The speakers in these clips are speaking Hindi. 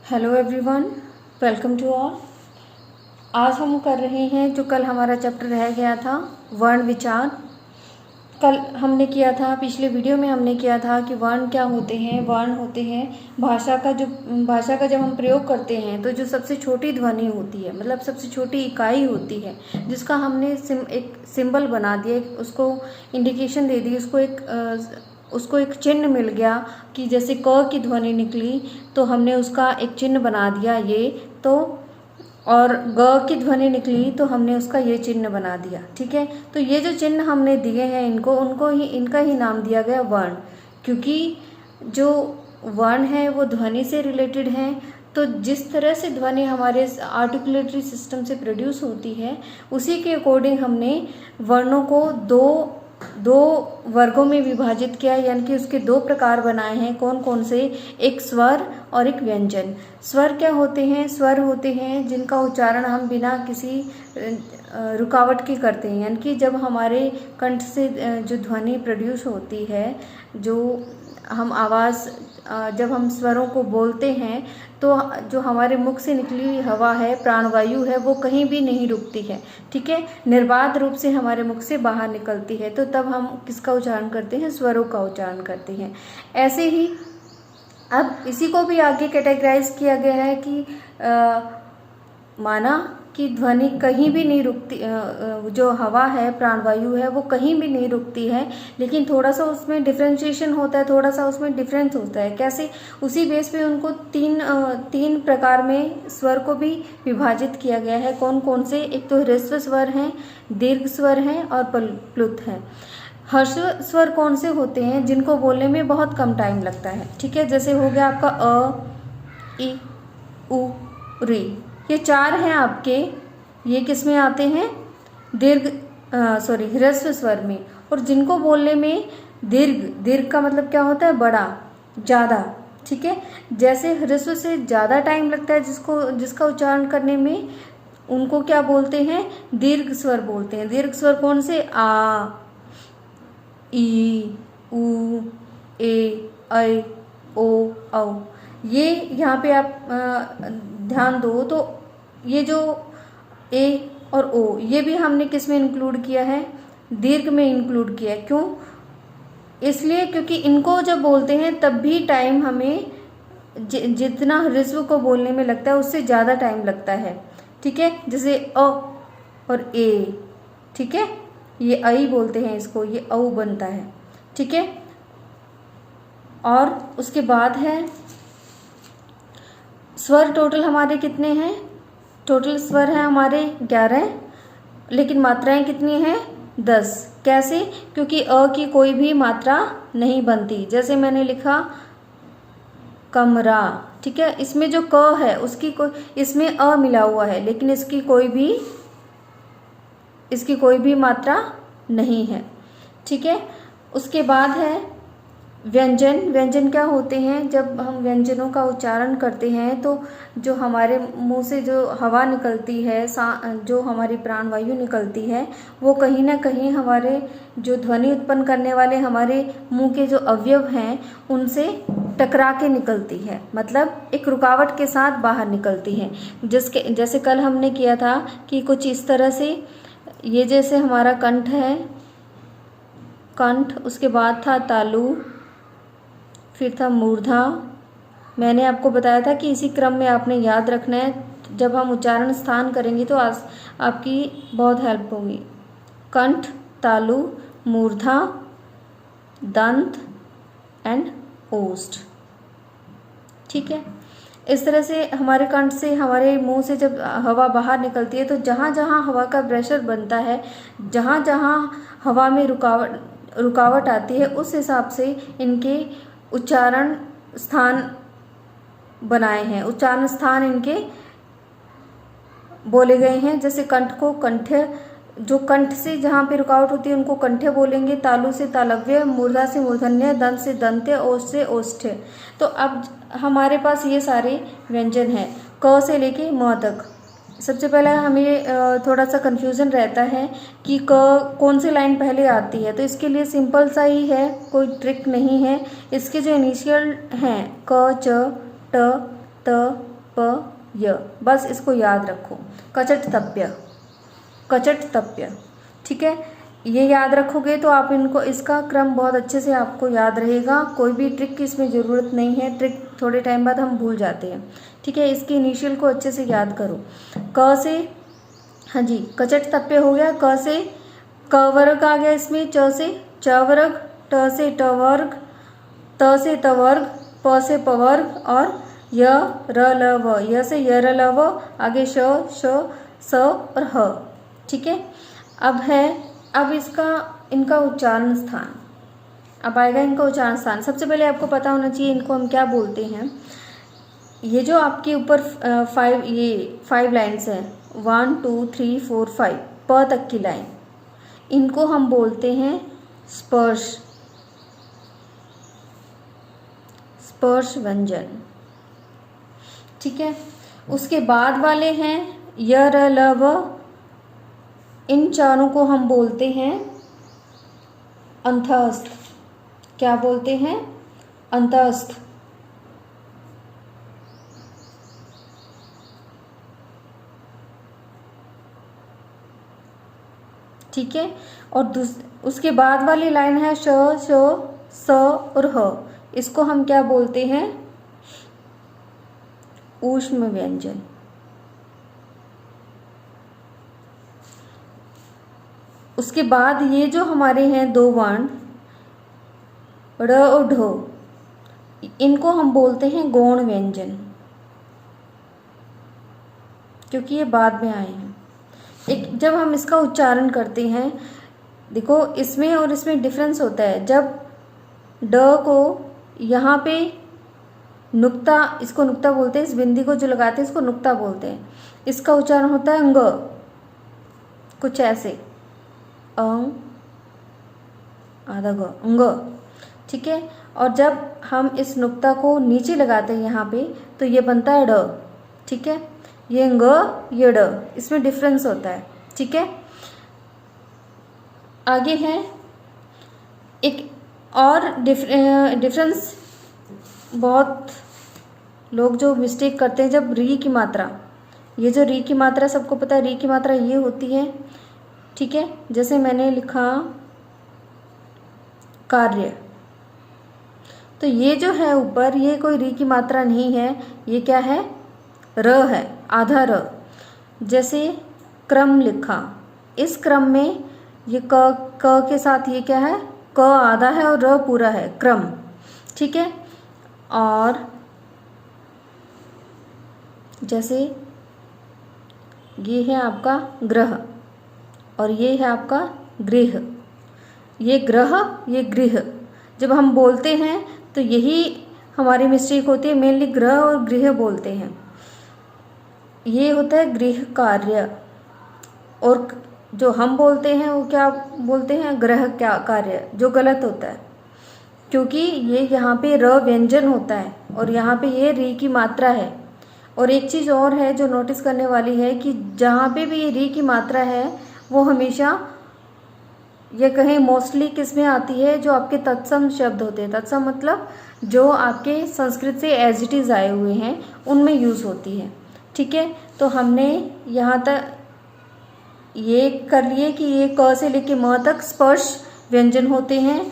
Hello everyone, welcome to all. आज हम कर रहे हैं जो कल हमारा चैप्टर रह गया था, वर्ण विचार। कल हमने किया था, पिछले वीडियो में हमने किया था कि वर्ण क्या होते हैं। वर्ण होते हैं भाषा का जब हम प्रयोग करते हैं तो जो सबसे छोटी ध्वनि होती है, मतलब सबसे छोटी इकाई होती है, जिसका हमने एक सिंबल बना दिया, उसको इंडिकेशन दे दी, उसको एक चिन्ह मिल गया कि जैसे क की ध्वनि निकली तो हमने उसका एक चिन्ह बना दिया ये तो, और ग की ध्वनि निकली तो हमने उसका ये चिन्ह बना दिया। ठीक है, तो ये जो चिन्ह हमने दिए हैं इनका ही नाम दिया गया वर्ण, क्योंकि जो वर्ण है वो ध्वनि से रिलेटेड है। तो जिस तरह से ध्वनि हमारे आर्टिकुलेटरी सिस्टम से प्रोड्यूस होती है, उसी के अकॉर्डिंग हमने वर्णों को दो वर्गों में विभाजित किया, यानी कि उसके दो प्रकार बनाए हैं। कौन कौन से? एक स्वर और एक व्यंजन। स्वर क्या होते हैं? स्वर होते हैं जिनका उच्चारण हम बिना किसी रुकावट के करते हैं, यानी कि जब हमारे कंठ से जो ध्वनि प्रोड्यूस होती है, जब हम स्वरों को बोलते हैं तो जो हमारे मुख से निकली हुई हवा है, प्राणवायु है, वो कहीं भी नहीं रुकती है। ठीक है, निर्बाध रूप से हमारे मुख से बाहर निकलती है। तो तब हम किसका उच्चारण करते हैं? स्वरों का उच्चारण करते हैं। ऐसे ही अब इसी को भी आगे कैटेगराइज किया गया है कि माना कि ध्वनि कहीं भी नहीं रुकती, जो हवा है, प्राणवायु है, वो कहीं भी नहीं रुकती है, लेकिन थोड़ा सा उसमें डिफरेंशिएशन होता है, थोड़ा सा उसमें डिफरेंस होता है। कैसे? उसी बेस पे उनको तीन प्रकार में स्वर को भी विभाजित किया गया है। कौन कौन से? एक तो ह्रस्व स्वर हैं, दीर्घ स्वर हैं और प्लुत हैं। ह्रस्व स्वर कौन से होते हैं? जिनको बोलने में बहुत कम टाइम लगता है। ठीक है, जैसे हो गया आपका अ, इ, उ, री, ये चार हैं आपके। ये किस में आते हैं? ह्रस्व स्वर में। और जिनको बोलने में दीर्घ का मतलब क्या होता है? बड़ा, ज़्यादा। ठीक है, जैसे ह्रस्व से ज़्यादा टाइम लगता है जिसका उच्चारण करने में, उनको क्या बोलते हैं? दीर्घ स्वर बोलते हैं। दीर्घ स्वर कौन से? आ, ई, उ, ए, ऐ, ओ, औ। ये यहाँ पे आप ध्यान दो तो ये जो ए और ओ, ये भी हमने किस में इंक्लूड किया है? दीर्घ में इंक्लूड किया है। क्यों? इसलिए क्योंकि इनको जब बोलते हैं तब भी टाइम हमें जितना ह्रस्व को बोलने में लगता है उससे ज़्यादा टाइम लगता है। ठीक है, जैसे अ और ए। ठीक है, ये आई बोलते हैं इसको, ये औ बनता है। ठीक है, और उसके बाद है स्वर। टोटल हमारे कितने हैं? टोटल स्वर हैं हमारे 11, लेकिन मात्राएं कितनी हैं? 10। कैसे? क्योंकि अ की कोई भी मात्रा नहीं बनती। जैसे मैंने लिखा कमरा। ठीक है, इसमें जो क है इसमें अ मिला हुआ है, लेकिन इसकी कोई भी मात्रा नहीं है। ठीक है, उसके बाद है व्यंजन। व्यंजन क्या होते हैं? जब हम व्यंजनों का उच्चारण करते हैं तो जो हमारे मुंह से जो हवा निकलती है, जो हमारी प्राणवायु निकलती है, वो कहीं ना कहीं हमारे जो ध्वनि उत्पन्न करने वाले हमारे मुंह के जो अवयव हैं उनसे टकरा के निकलती है, मतलब एक रुकावट के साथ बाहर निकलती है। जैसे कल हमने किया था कि कुछ इस तरह से, ये जैसे हमारा कंठ है, कंठ, उसके बाद था तालु, फिर था मूर्धा। मैंने आपको बताया था कि इसी क्रम में आपने याद रखना है। जब हम उच्चारण स्थान करेंगे तो आपकी बहुत हेल्प होगी। कंठ, तालु, मूर्धा, दंत एंड ओष्ठ। ठीक है, इस तरह से हमारे कंठ से, हमारे मुंह से जब हवा बाहर निकलती है तो जहाँ जहाँ हवा का प्रेशर बनता है, जहाँ जहाँ हवा में रुकावट आती है, उस हिसाब से इनके उच्चारण स्थान बनाए हैं। उच्चारण स्थान इनके बोले गए हैं। जैसे कंठ को कंठ्य, जो कंठ से जहाँ पे रुकावट होती है उनको कंठ्य बोलेंगे, तालु से तालव्य, मूर्धा से मूर्धन्य, दंत से दंत्य, ओष्ठ से ओष्ठ्य। तो अब हमारे पास ये सारे व्यंजन हैं क से लेके म तक। सबसे पहले हमें थोड़ा सा कन्फ्यूज़न रहता है कि कौन सी लाइन पहले आती है, तो इसके लिए सिंपल सा ही है, कोई ट्रिक नहीं है। इसके जो इनिशियल हैं क, च, ट, त, प य, बस इसको याद रखो। कचट तप्य, कचट तप्य, ठीक है। ये याद रखोगे तो आप इनको, इसका क्रम बहुत अच्छे से आपको याद रहेगा। कोई भी ट्रिक की इसमें ज़रूरत नहीं है, ट्रिक थोड़े टाइम बाद हम भूल जाते हैं, ठीक है। इसके इनिशियल को अच्छे से याद करो। क से, हाँ जी, कचट तप्य हो गया। क से क वर्ग आ गया इसमें, च से च वर्ग, ट से ट वर्ग, त से त वर्ग, प से प वर्ग और य र ल व, य से य र ल व, आगे श श स और ह, ठीक है। अब इसका, इनका उच्चारण स्थान, अब आएगा इनका उच्चारण स्थान। सबसे पहले आपको पता होना चाहिए इनको हम क्या बोलते हैं। ये जो आपके ऊपर 5 लाइन्स हैं, 1 2 3 4 5, प तक की लाइन, इनको हम बोलते हैं स्पर्श, स्पर्श व्यंजन, ठीक है। उसके बाद वाले हैं य र ल व, इन चारों को हम बोलते हैं अंतःस्थ। क्या बोलते हैं? अंतःस्थ, ठीक है। और उसके बाद वाली लाइन है श श स और ह, इसको हम क्या बोलते हैं? ऊष्म व्यंजन। उसके बाद ये जो हमारे हैं 2 वर्ण र और ढ, इनको हम बोलते हैं गौण व्यंजन, क्योंकि ये बाद में आए हैं। एक जब हम इसका उच्चारण करते हैं, देखो इसमें और इसमें डिफरेंस होता है। जब ड को यहाँ पे नुक्ता, इसको नुक्ता बोलते हैं, इस बिंदी को जो लगाते हैं इसको नुक्ता बोलते हैं। इसका उच्चारण होता है ंग, कुछ ऐसे, अंग आधा ग, अंग, ठीक है। और जब हम इस नुक्ता को नीचे लगाते हैं यहाँ पे, तो ये बनता है ड, ठीक है। ये ंग, ये ड, इसमें डिफरेंस होता है, ठीक है। आगे है एक और डिफरेंस, बहुत लोग जो मिस्टेक करते हैं जब री की मात्रा, ये जो री की मात्रा सबको पता है, री की मात्रा ये होती है, ठीक है। जैसे मैंने लिखा कार्य, तो ये जो है ऊपर, ये कोई री की मात्रा नहीं है, ये क्या है? र है, आधा र। जैसे क्रम लिखा, इस क्रम में ये क के साथ ये क्या है? क आधा है और र पूरा है, क्रम, ठीक है। और जैसे ये है आपका ग्रह और ये है आपका गृह, ये ग्रह, ये गृह, जब हम बोलते हैं तो यही हमारी मिस्टेक होती है, मेनली ग्रह और गृह बोलते हैं। ये होता है गृह कार्य, और जो हम बोलते हैं वो क्या बोलते हैं? ग्रह क्या कार्य, जो गलत होता है, क्योंकि ये यहाँ पे र व्यंजन होता है और यहाँ पे ये री की मात्रा है। और एक चीज़ और है जो नोटिस करने वाली है कि जहाँ पे भी ये री की मात्रा है, वो हमेशा, ये कहें मोस्टली किस में आती है? जो आपके तत्सम शब्द होते हैं, तत्सम मतलब जो आपके संस्कृत से एज इट इज़ आए हुए हैं, उनमें यूज़ होती है, ठीक है। तो हमने यहाँ तक ये कर लिए कि ये क से लेके म तक स्पर्श व्यंजन होते हैं,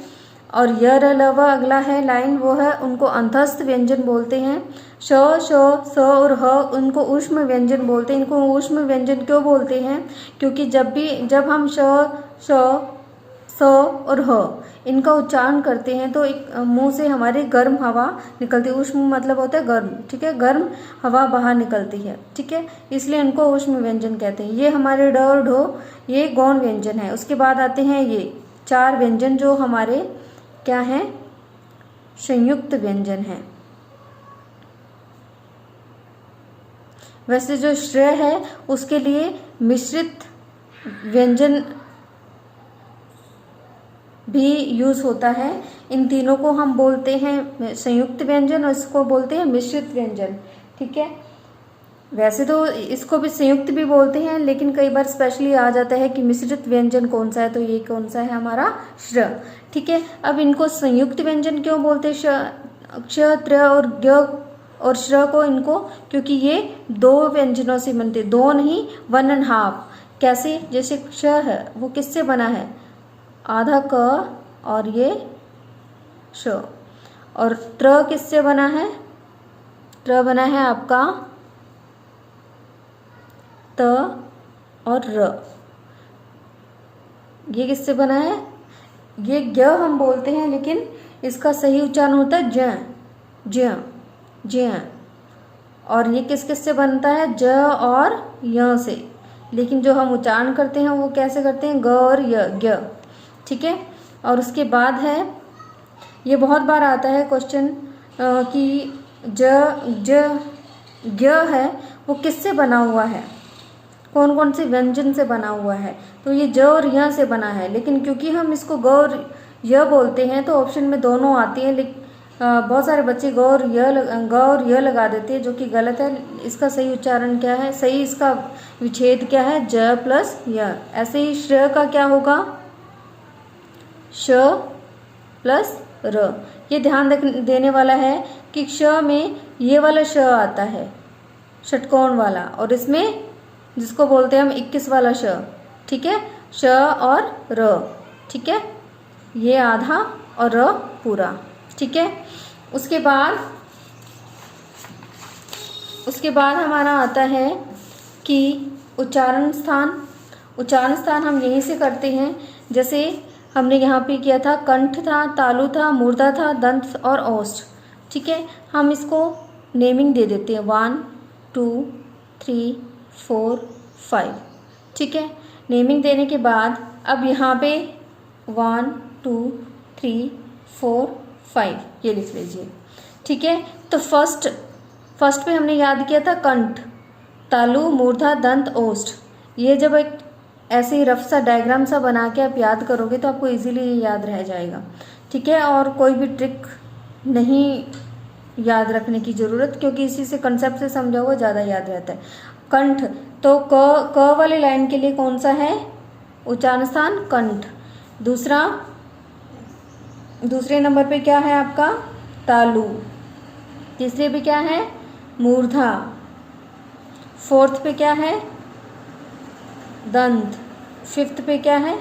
और य र ल व अगला है लाइन, वो है, उनको अंतस्थ व्यंजन बोलते हैं। श श स और ह, उनको ऊष्म व्यंजन बोलते हैं। इनको ऊष्म व्यंजन क्यों बोलते हैं? क्योंकि जब हम श श स और ह इनका उच्चारण करते हैं तो एक मुंह से हमारे गर्म हवा निकलती है। ऊष्म मतलब होता है गर्म, ठीक है, गर्म हवा बाहर निकलती है, ठीक है, इसलिए इनको ऊष्म व्यंजन कहते हैं। ये हमारे ड और ढो, ये गौण व्यंजन है। उसके बाद आते हैं ये 4 व्यंजन जो हमारे क्या हैं? संयुक्त व्यंजन है। वैसे जो श्रेय है उसके लिए मिश्रित व्यंजन भी यूज होता है। इन तीनों को हम बोलते हैं संयुक्त व्यंजन और इसको बोलते हैं मिश्रित व्यंजन, ठीक है। वैसे तो इसको भी संयुक्त भी बोलते हैं, लेकिन कई बार स्पेशली आ जाता है कि मिश्रित व्यंजन कौन सा है, तो ये कौन सा है? हमारा श्र, ठीक है। अब इनको संयुक्त व्यंजन क्यों बोलते हैं? क्ष, त्र और ज्ञ और श्र को, इनको, क्योंकि ये दो व्यंजनों से बनते, दो नहीं 1.5। कैसे? जैसे श है वो किससे बना है? आधा क और ये श। और त्र किससे बना है? त्र बना है आपका त और र। ये किससे बना है? ये ग हम बोलते हैं, लेकिन इसका सही उच्चारण होता है ज, ज, ज। और ये किस किस से बनता है? ज और य से। लेकिन जो हम उच्चारण करते हैं वो कैसे करते हैं? ग और य, ग। ठीक है। और उसके बाद है, ये बहुत बार आता है क्वेश्चन कि ज ग है वो किससे बना हुआ है, कौन कौन से व्यंजन से बना हुआ है? तो ये ज और य से बना है, लेकिन क्योंकि हम इसको ग और य बोलते हैं तो ऑप्शन में दोनों आती हैं, लेकिन बहुत सारे बच्चे ग और य लगा देते हैं, जो कि गलत है। इसका सही उच्चारण क्या है? सही इसका विच्छेद क्या है? ज प्लस य। ऐसे ही श्र का क्या होगा? श प्लस र। ये ध्यान देने वाला है कि श में ये वाला श आता है, षटकोण वाला, और इसमें जिसको बोलते हैं हम 21 वाला श। ठीक है, श और र। ठीक है, ये आधा और र पूरा। ठीक है। उसके बाद हमारा आता है कि उच्चारण स्थान। उच्चारण स्थान हम यहीं से करते हैं, जैसे हमने यहाँ पे किया था, कंठ था, तालु था, मूर्धा था, दंत और ओष्ठ। ठीक है, हम इसको नेमिंग दे देते हैं 1 2 3 4 5। ठीक है, नेमिंग देने के बाद अब यहाँ पे 1 2 3 4 5 ये लिख लीजिए। ठीक है, तो फर्स्ट पे हमने याद किया था कंठ, तालु, मूर्धा, दंत, ओष्ठ। ये जब एक ऐसे ही रफ सा डायग्राम सा बना के आप याद करोगे तो आपको इजीली ये याद रह जाएगा। ठीक है, और कोई भी ट्रिक नहीं याद रखने की ज़रूरत, क्योंकि इसी से कंसेप्ट से समझा हुआ ज़्यादा याद रहता है। कंठ, तो क वाले लाइन के लिए कौन सा है उच्चारण स्थान? कंठ। दूसरे नंबर पे क्या है आपका? तालु। तीसरे पे क्या है? मूर्धा। फोर्थ पे क्या है? दंत। फिफ्थ पे क्या है?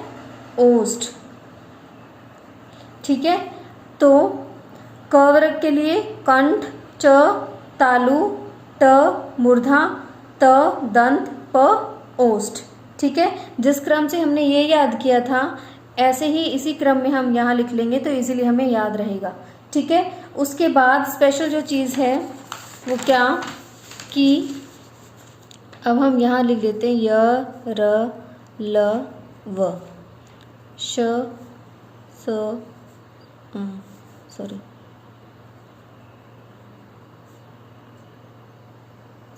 ओष्ठ। ठीक है, तो क वर्ग के लिए कंठ, च, तालु, ट, मूर्धा, त, दंत, प, ओष्ठ। ठीक है, जिस क्रम से हमने ये याद किया था ऐसे ही इसी क्रम में हम यहाँ लिख लेंगे तो इजीली हमें याद रहेगा। ठीक है, उसके बाद स्पेशल जो चीज़ है वो क्या, कि अब हम यहाँ लिख लेते हैं य, र, ल, व, श, स, सॉरी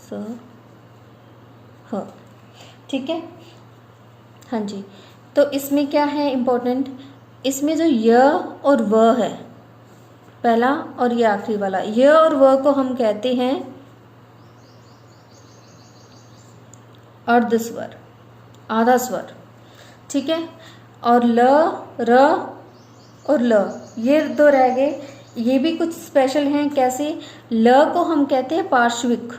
स, ह। ठीक है, हाँ जी। तो इसमें क्या है इम्पोर्टेंट, इसमें जो य और व है पहला और ये आखिरी वाला, य और व को हम कहते हैं अर्ध स्वर, आधा स्वर। ठीक है, और ल, र और ल ये दो रह गए। ये भी कुछ स्पेशल हैं। कैसे? ल को हम कहते हैं पार्श्विक,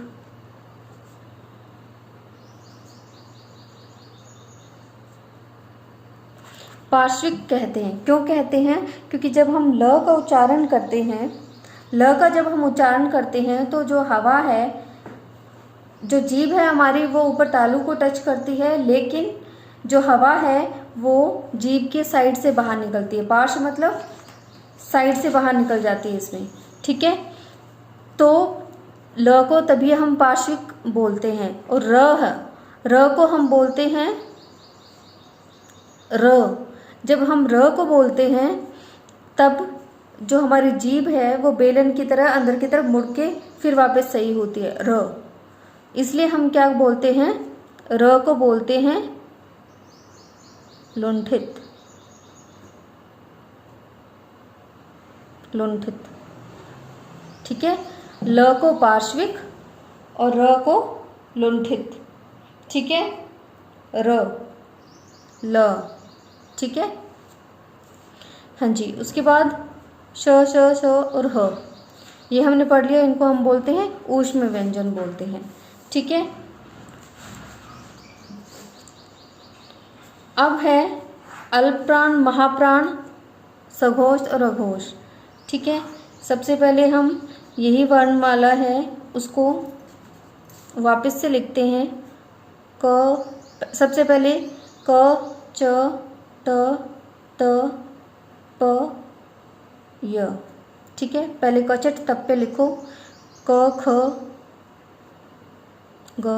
पार्श्विक कहते हैं। क्यों कहते हैं? क्योंकि जब हम ल का उच्चारण करते हैं, ल का जब हम उच्चारण करते हैं तो जो हवा है, जो जीभ है हमारी, वो ऊपर तालु को टच करती है, लेकिन जो हवा है वो जीभ के साइड से बाहर निकलती है। पार्श्व मतलब साइड से बाहर निकल जाती है इसमें। ठीक है, तो ल को तभी हम पार्श्विक बोलते हैं। और र को हम बोलते हैं र। जब हम र को बोलते हैं तब जो हमारी जीभ है वो बेलन की तरह अंदर की तरफ मुड़ के फिर वापस सही होती है, र। इसलिए हम क्या बोलते हैं? र को बोलते हैं लुंठित, लुंठित। ठीक है, ल को पार्श्विक और र को लुंठित। ठीक है, र, ल। ठीक है, हाँ जी। उसके बाद श, श, श और ह। ये हमने पढ़ लिया, इनको हम बोलते हैं ऊष्म व्यंजन बोलते हैं। ठीक है, अब है अल्पप्राण, महाप्राण, सघोष और अघोष। ठीक है, सबसे पहले हम यही वर्णमाला है उसको वापस से लिखते हैं। क, सबसे पहले क, च, ट, त, प, य। ठीक है, पहले कचट तब पे लिखो। क, ख, ग,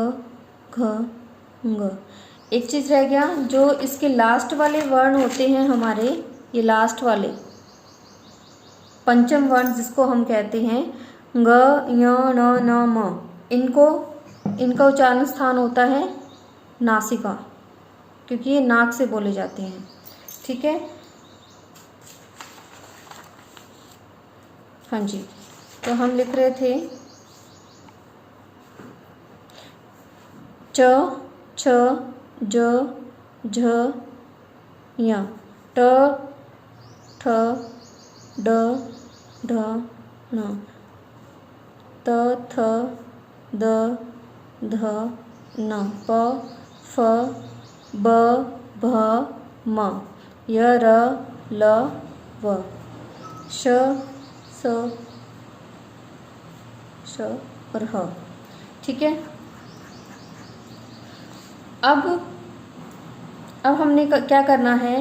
घ, ङ। एक चीज़ रह गया, जो इसके लास्ट वाले वर्ण होते हैं हमारे, ये लास्ट वाले पंचम वर्ण जिसको हम कहते हैं ग, य, न, न, म, इनका उच्चारण स्थान होता है नासिका, क्योंकि ये नाक से बोले जाते हैं। ठीक है, हाँ जी, तो हम लिख रहे थे च, छ, ज, झ, य, ट, ठ, ड, ढ, ण, त, थ, द, ध, न, प, फ, ब, भ, म, य, र, ल, व, श, स, श और ह। ठीक है, अब हमने क्या करना है,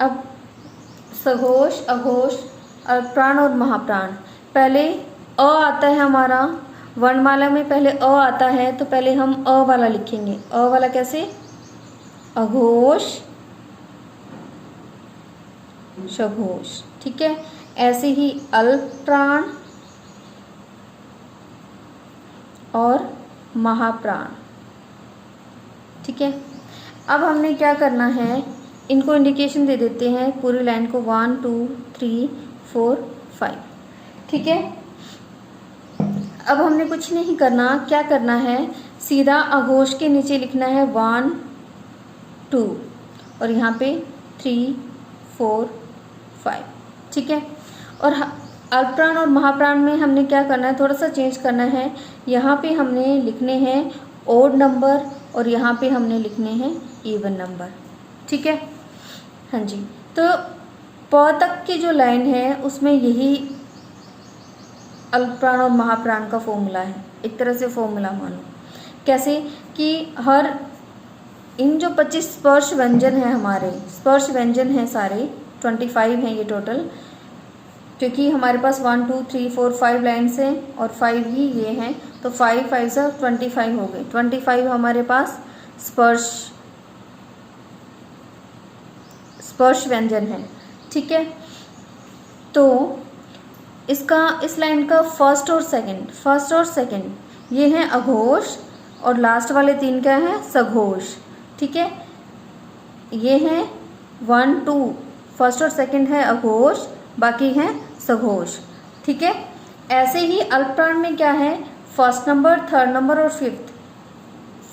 अब सघोष, अघोष, अल्पप्राण और महाप्राण। पहले अ आता है हमारा वर्णमाला में, पहले अ आता है तो पहले हम अ वाला लिखेंगे। अ वाला कैसे, अघोष, सघोष। ठीक है, ऐसे ही अल्पप्राण और महाप्राण। ठीक है, अब हमने क्या करना है, इनको इंडिकेशन दे देते हैं पूरी लाइन को, 1 2 3 4 5। ठीक है, अब हमने कुछ नहीं करना, क्या करना है, सीधा अघोष के नीचे लिखना है 1 2 और यहाँ पे 3 4 5। ठीक है, और अल्पप्राण और महाप्राण में हमने क्या करना है, थोड़ा सा चेंज करना है। यहाँ पे हमने लिखने हैं ओड नंबर और यहाँ पे हमने लिखने हैं इवन नंबर। ठीक है, हाँ जी, तो प तक की जो लाइन है उसमें यही अल्पप्राण और महाप्राण का फॉर्मूला है, एक तरह से फॉर्मूला मानो। कैसे कि हर इन जो 25 स्पर्श व्यंजन है, हमारे स्पर्श व्यंजन हैं सारे 25 हैं ये टोटल, क्योंकि हमारे पास 1 2 3 4 5 लाइन्स हैं और 5 ही ये हैं, तो 5 5 से 25 हो गए। 25 हमारे पास स्पर्श व्यंजन है। ठीक है, तो इस लाइन का फर्स्ट और सेकंड ये हैं अघोष और लास्ट वाले 3 क्या हैं, सघोष। ठीक है, ये हैं 1 2, फर्स्ट और सेकंड है अघोष, बाकी हैं सघोष। ठीक है, ऐसे ही अल्पप्राण में क्या है, फर्स्ट नंबर, थर्ड नंबर और फिफ्थ,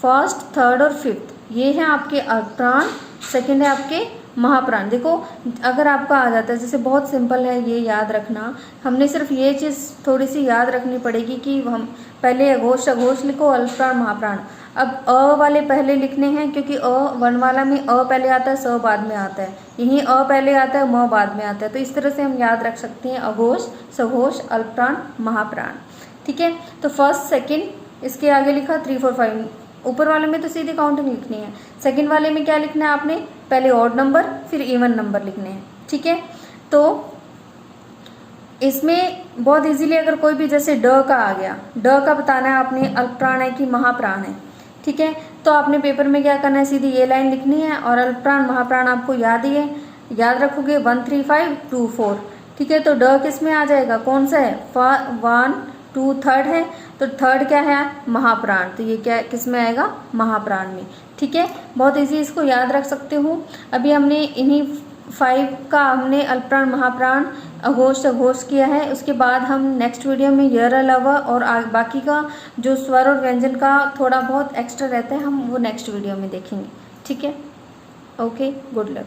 फर्स्ट थर्ड और फिफ्थ ये हैं आपके अल्पप्राण, सेकंड है आपके महाप्राण। देखो अगर आपका आ जाता है, जैसे बहुत सिंपल है ये याद रखना, हमने सिर्फ ये चीज़ थोड़ी सी याद रखनी पड़ेगी कि हम पहले अघोष सघोष लिखो, अल्पप्राण महाप्राण। अब अ वाले पहले लिखने हैं, क्योंकि अ वर्णमाला में अ पहले आता है, स बाद में आता है, यहीं अ पहले आता है, म बाद में आता है। तो इस तरह से हम याद रख सकते हैं अघोष सघोष अल्पप्राण महाप्राण। ठीक है, तो फर्स्ट सेकंड इसके आगे लिखा 3 4 5, ऊपर वाले में तो सीधी काउंटिंग लिखनी है। सेकंड वाले में क्या लिखना है आपने, पहले ऑड नंबर फिर इवन नंबर लिखने हैं। ठीक है, तो इसमें बहुत इजीली अगर कोई भी जैसे ड का आ गया, ड का बताना है आपने अल्पप्राण है कि महाप्राण है। ठीक है, तो आपने पेपर में क्या करना है, सीधी ये लाइन लिखनी है और अल्पप्राण महाप्राण आपको याद ही है, याद रखोगे 1 3 5 2 4। ठीक है, तो ड किस में आ जाएगा, कौन सा है, 1 2 थर्ड है, तो थर्ड क्या है, महाप्राण, तो ये क्या किस में आएगा, महाप्राण में। ठीक है, बहुत इजी, इसको याद रख सकते हो। अभी हमने इन्हीं 5 का हमने अल्पप्राण महाप्राण अघोष सघोष किया है। उसके बाद हम नेक्स्ट वीडियो में यर लव और बाकी का जो स्वर और व्यंजन का थोड़ा बहुत एक्स्ट्रा रहता है, हम वो नेक्स्ट वीडियो में देखेंगे। ठीक है, ओके, गुड लक।